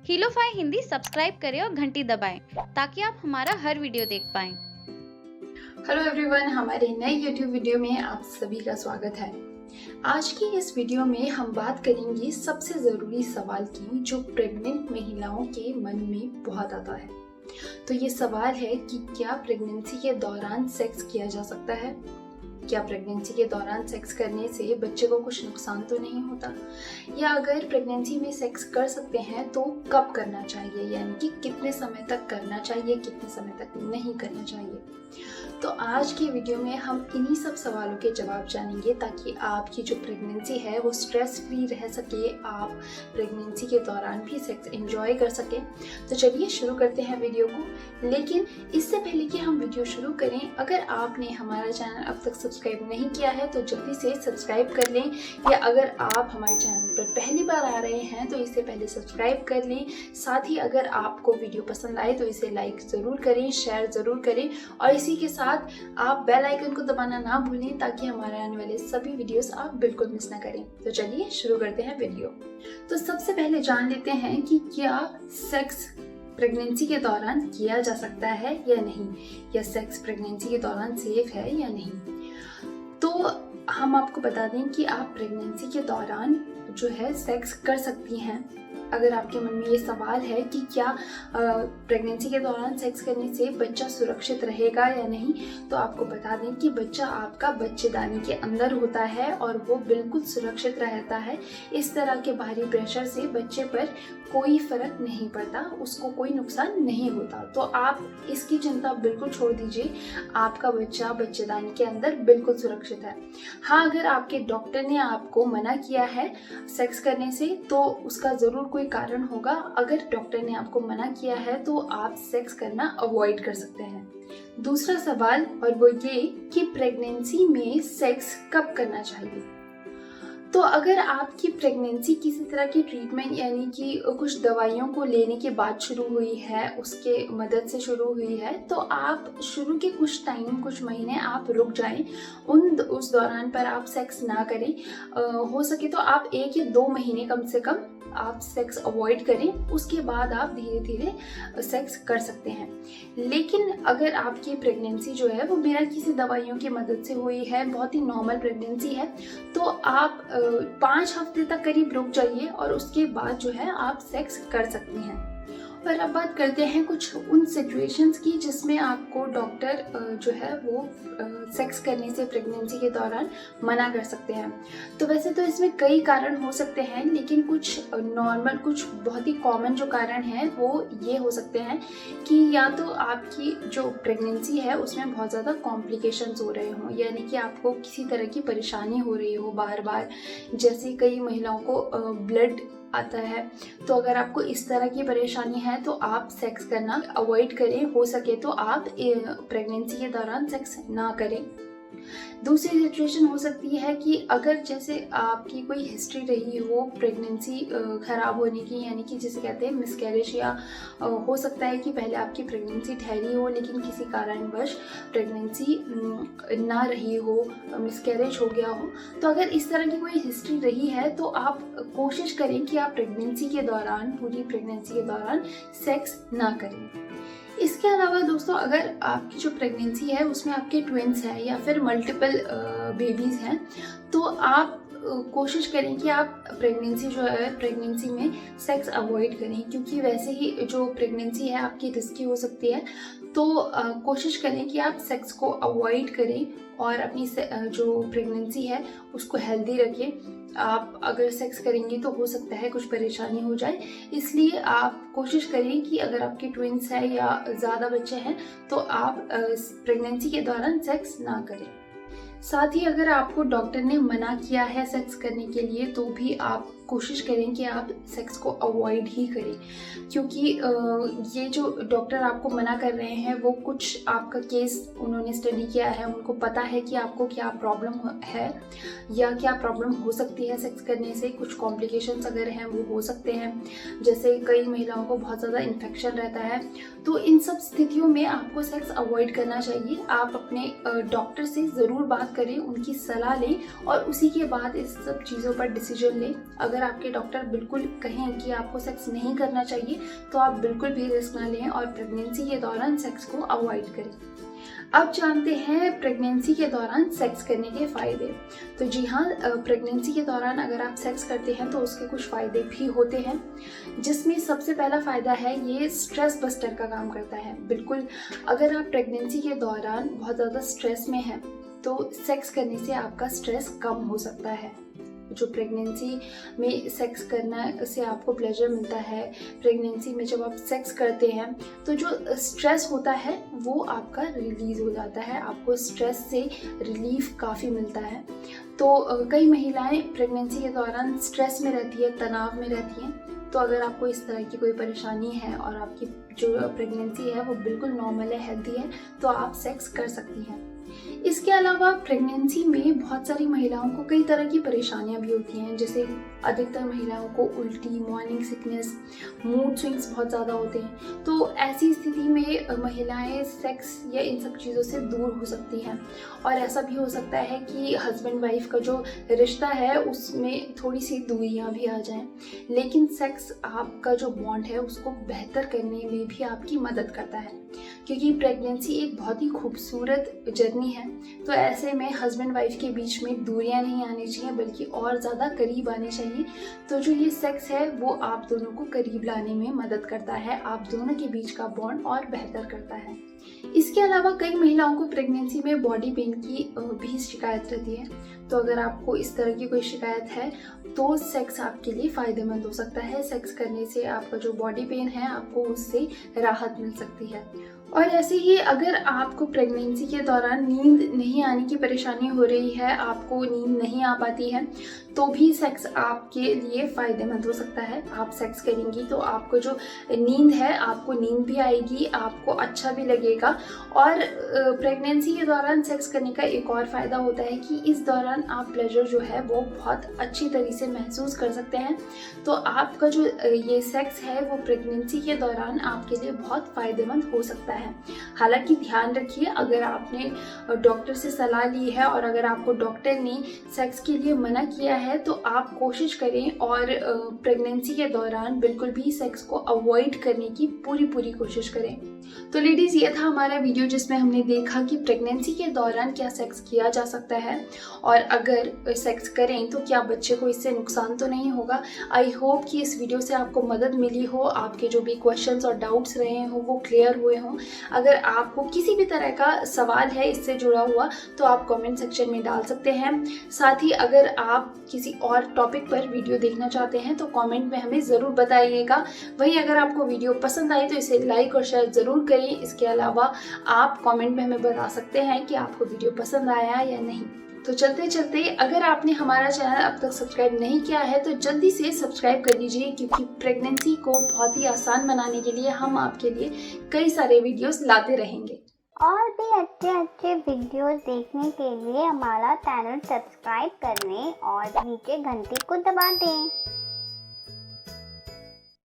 हिलोफाई Hindi subscribe करें और घंटी दबाएं ताकि आप हमारा हर वीडियो देख पाएं। हेलो एवरीवन, हमारे नए YouTube वीडियो में आप सभी का स्वागत है। आज की इस वीडियो में हम बात करेंगे सबसे ज़रूरी सवाल की जो प्रेग्नेंट महिलाओं के मन में बहुत आता है। तो ये सवाल है कि क्या प्रेगनेंसी के दौरान सेक्स किया जा सकता है? क्या प्रेगनेंसी के दौरान सेक्स करने से बच्चे को कुछ नुकसान तो नहीं होता? या अगर प्रेगनेंसी में सेक्स कर सकते हैं तो कब करना चाहिए, यानी कि कितने समय तक करना चाहिए, कितने समय तक नहीं करना चाहिए। तो आज की वीडियो में हम इन्हीं सब सवालों के जवाब जानेंगे ताकि आपकी जो प्रेगनेंसी है वो स्ट्रेस फ्री रह सके, आप प्रेगनेंसी के दौरान भी सेक्स एंजॉय कर सकें। तो चलिए शुरू करते हैं वीडियो को। लेकिन इससे पहले कि हम वीडियो शुरू करें, अगर आपने हमारा चैनल अब तक सब्सक्राइब नहीं किया है तो जल्दी से सब्सक्राइब कर लें, या अगर आप हमारे चैनल पर पहली बार आ रहे हैं तो इससे पहले सब्सक्राइब कर लें। साथ ही अगर आपको वीडियो पसंद आए तो इसे लाइक ज़रूर करें, शेयर ज़रूर करें और इसी के साथ आप बेल आइकन को दबाना ना भूलें ताकि हमारे आने वाले सभी वीडियोस आप बिल्कुल मिस ना करें। तो चलिए शुरू करते हैं वीडियो। तो सबसे पहले जान लेते हैं कि क्या सेक्स प्रेगनेंसी के दौरान किया जा सकता है या नहीं, या सेक्स प्रेगनेंसी के दौरान सेफ है या नहीं। तो हम आपको बता दें कि आप प्रेगनेंसी के दौरान जो है सेक्स कर सकती हैं। अगर आपके मन में ये सवाल है कि क्या प्रेगनेंसी के दौरान सेक्स करने से बच्चा सुरक्षित रहेगा या नहीं, तो आपको बता दें कि बच्चा आपका बच्चेदानी के अंदर होता है और वो बिल्कुल सुरक्षित रहता है। इस तरह के बाहरी प्रेशर से बच्चे पर कोई फर्क नहीं पड़ता, उसको कोई नुकसान नहीं होता। तो आप इसकी चिंता बिल्कुल छोड़ दीजिए, आपका बच्चा बच्चेदानी के अंदर बिल्कुल सुरक्षित है। हाँ, अगर आपके डॉक्टर ने आपको मना किया है सेक्स करने से तो उसका ज़रूर कोई कारण होगा। अगर डॉक्टर ने आपको मना किया है तो आप सेक्स करना अवॉइड कर सकते हैं। दूसरा सवाल और वो ये कि प्रेगनेंसी में सेक्स कब करना चाहिए। तो अगर आपकी प्रेगनेंसी किसी तरह की ट्रीटमेंट यानी कि कुछ दवाइयों को लेने के बाद शुरू हुई है, उसके मदद से शुरू हुई है, तो आप शुरू के कुछ टाइम, कुछ महीने आप रुक जाएं। उस दौरान पर आप सेक्स ना करें। हो सके तो आप 1 या 2 महीने कम से कम आप सेक्स अवॉइड करें, उसके बाद आप धीरे धीरे सेक्स कर सकते हैं। लेकिन अगर आपकी प्रेगनेंसी जो है वो बिना किसी दवाइयों की मदद से हुई है, बहुत ही नॉर्मल प्रेगनेंसी है, तो आप 5 हफ्ते तक करीब रुक जाइए और उसके बाद जो है आप सेक्स कर सकती हैं। पर अब बात करते हैं कुछ उन सिचुएशंस की जिसमें आपको डॉक्टर जो है वो सेक्स करने से प्रेगनेंसी के दौरान मना कर सकते हैं। तो वैसे तो इसमें कई कारण हो सकते हैं, लेकिन कुछ नॉर्मल, कुछ बहुत ही कॉमन जो कारण हैं वो ये हो सकते हैं कि या तो आपकी जो प्रेगनेंसी है उसमें बहुत ज़्यादा कॉम्प्लिकेशंस हो रहे हों, यानी कि आपको किसी तरह की परेशानी हो रही हो बार बार, जैसे कई महिलाओं को ब्लड आता है। तो अगर आपको इस तरह की परेशानी है तो आप सेक्स करना अवॉइड करें। हो सके तो आप प्रेगनेंसी के दौरान सेक्स ना करें। दूसरी सिचुएशन हो सकती है कि अगर जैसे आपकी कोई हिस्ट्री रही हो प्रेगनेंसी खराब होने की, यानी कि जिसे कहते हैं मिसकैरेज, या हो सकता है कि पहले आपकी प्रेगनेंसी ठहरी हो लेकिन किसी कारणवश प्रेगनेंसी ना रही हो, मिसकैरेज हो गया हो। तो अगर इस तरह की कोई हिस्ट्री रही है तो आप कोशिश करें कि आप प्रेगनेंसी के दौरान, पूरी प्रेगनेंसी के दौरान सेक्स ना करें। इसके अलावा दोस्तों, अगर आपकी जो प्रेगनेंसी है उसमें आपके ट्विन्स हैं या फिर मल्टीपल बेबीज़ हैं, तो आप कोशिश करें कि आप प्रेगनेंसी में सेक्स अवॉइड करें, क्योंकि वैसे ही जो प्रेगनेंसी है आपकी रिस्की हो सकती है। तो कोशिश करें कि आप सेक्स को अवॉइड करें और अपनी जो प्रेगनेंसी है उसको हेल्दी रखें। आप अगर सेक्स करेंगे तो हो सकता है कुछ परेशानी हो जाए, इसलिए आप कोशिश करें कि अगर आपके ट्विन्स हैं या ज़्यादा बच्चे हैं तो आप प्रेगनेंसी के दौरान सेक्स ना करें। साथ ही अगर आपको डॉक्टर ने मना किया है सेक्स करने के लिए तो भी आप कोशिश करें कि आप सेक्स को अवॉइड ही करें, क्योंकि ये जो डॉक्टर आपको मना कर रहे हैं वो कुछ आपका केस उन्होंने स्टडी किया है, उनको पता है कि आपको क्या प्रॉब्लम है या क्या प्रॉब्लम हो सकती है सेक्स करने से। कुछ कॉम्प्लिकेशंस अगर हैं वो हो सकते हैं, जैसे कई महिलाओं को बहुत ज़्यादा इन्फेक्शन रहता है। तो इन सब स्थितियों में आपको सेक्स अवॉइड करना चाहिए। आप अपने डॉक्टर से ज़रूर बात करें, उनकी सलाह लें और उसी के बाद इस सब चीज़ों पर डिसीजन लें। अगर अगर आपके डॉक्टर बिल्कुल कहें कि आपको सेक्स नहीं करना चाहिए तो आप बिल्कुल भी रिस्क ना लें और प्रेगनेंसी के दौरान सेक्स को अवॉइड करें। अब जानते हैं प्रेगनेंसी के दौरान सेक्स करने के फ़ायदे। तो जी हाँ, प्रेगनेंसी के दौरान अगर आप सेक्स करते हैं तो उसके कुछ फ़ायदे भी होते हैं, जिसमें सबसे पहला फ़ायदा है ये स्ट्रेस बस्टर का काम करता है। बिल्कुल, अगर आप प्रेगनेंसी के दौरान बहुत ज़्यादा स्ट्रेस में हैं तो सेक्स करने से आपका स्ट्रेस कम हो सकता है। जो प्रेगनेंसी में सेक्स करना से आपको प्लेजर मिलता है, प्रेगनेंसी में जब आप सेक्स करते हैं तो जो स्ट्रेस होता है वो आपका रिलीज़ हो जाता है, आपको स्ट्रेस से रिलीफ काफ़ी मिलता है। तो कई महिलाएं प्रेगनेंसी के दौरान स्ट्रेस में रहती है, तनाव में रहती हैं। तो अगर आपको इस तरह की कोई परेशानी है और आपकी जो प्रेगनेंसी है वो बिल्कुल नॉर्मल है, हेल्दी है, तो आप सेक्स कर सकती हैं। इसके अलावा प्रेगनेंसी में बहुत सारी महिलाओं को कई तरह की परेशानियां भी होती हैं, जैसे अधिकतर महिलाओं को उल्टी, मॉर्निंग सिकनेस, मूड स्विंग्स बहुत ज़्यादा होते हैं। तो ऐसी स्थिति में महिलाएं सेक्स या इन सब चीज़ों से दूर हो सकती हैं और ऐसा भी हो सकता है कि हस्बैंड वाइफ का जो रिश्ता है उसमें थोड़ी सी दूरियां भी आ जाएं। लेकिन सेक्स आपका जो बॉन्ड है उसको बेहतर करने में भी आपकी मदद करता है, क्योंकि प्रेगनेंसी एक बहुत ही खूबसूरत जर्नी है। तो ऐसे में हस्बैंड वाइफ के बीच में दूरियां नहीं आनी चाहिए बल्कि और ज़्यादा करीब आनी चाहिए। तो जो ये सेक्स है वो आप दोनों को करीब लाने में मदद करता है, आप दोनों के बीच का बॉन्ड और बेहतर करता है। इसके अलावा कई महिलाओं को प्रेगनेंसी में बॉडी पेन की भी शिकायत रहती है। तो अगर आपको इस तरह की कोई शिकायत है तो सेक्स आपके लिए फ़ायदेमंद हो सकता है। सेक्स करने से आपका जो बॉडी पेन है आपको उससे राहत मिल सकती है। और ऐसे ही अगर आपको प्रेगनेंसी के दौरान नींद नहीं आने की परेशानी हो रही है, आपको नींद नहीं आ पाती है, तो भी सेक्स आपके लिए फ़ायदेमंद हो सकता है। आप सेक्स करेंगी तो आपको जो नींद है, आपको नींद भी आएगी, आपको अच्छा भी लगेगा। और प्रेगनेंसी के दौरान सेक्स करने का एक और फ़ायदा होता है कि इस दौरान आप प्लेजर जो है वो बहुत अच्छी तरीके से महसूस कर सकते हैं। तो आपका जो ये सेक्स है वो प्रेगनेंसी के दौरान आपके लिए बहुत फ़ायदेमंद हो सकता है। हालांकि ध्यान रखिए, अगर आपने डॉक्टर से सलाह ली है और अगर आपको डॉक्टर ने सेक्स के लिए मना किया है तो आप कोशिश करें और प्रेगनेंसी के दौरान बिल्कुल भी सेक्स को अवॉइड करने की पूरी कोशिश करें। तो लेडीज़, ये था हमारा वीडियो जिसमें हमने देखा कि प्रेगनेंसी के दौरान क्या सेक्स किया जा सकता है और अगर सेक्स करें तो क्या बच्चे को इससे नुकसान तो नहीं होगा। आई होप कि इस वीडियो से आपको मदद मिली हो, आपके जो भी क्वेश्चंस और डाउट्स रहे हों वो क्लियर हुए हों। अगर आपको किसी भी तरह का सवाल है इससे जुड़ा हुआ तो आप कमेंट सेक्शन में डाल सकते हैं। साथ ही अगर आप किसी और टॉपिक पर वीडियो देखना चाहते हैं तो कमेंट में हमें ज़रूर बताइएगा। वहीं अगर आपको वीडियो पसंद आई तो इसे लाइक और शेयर ज़रूर करें। इसके अलावा आप कमेंट में हमें बता सकते हैं कि आपको वीडियो पसंद आया या नहीं। तो चलते चलते अगर आपने हमारा चैनल अब तक सब्सक्राइब नहीं किया है तो जल्दी से सब्सक्राइब कर लीजिए, क्योंकि प्रेगनेंसी को बहुत ही आसान बनाने के लिए हम आपके लिए कई सारे वीडियोस लाते रहेंगे। और भी अच्छे वीडियोस देखने के लिए हमारा चैनल सब्सक्राइब करने और नीचे घंटी को दबा दें।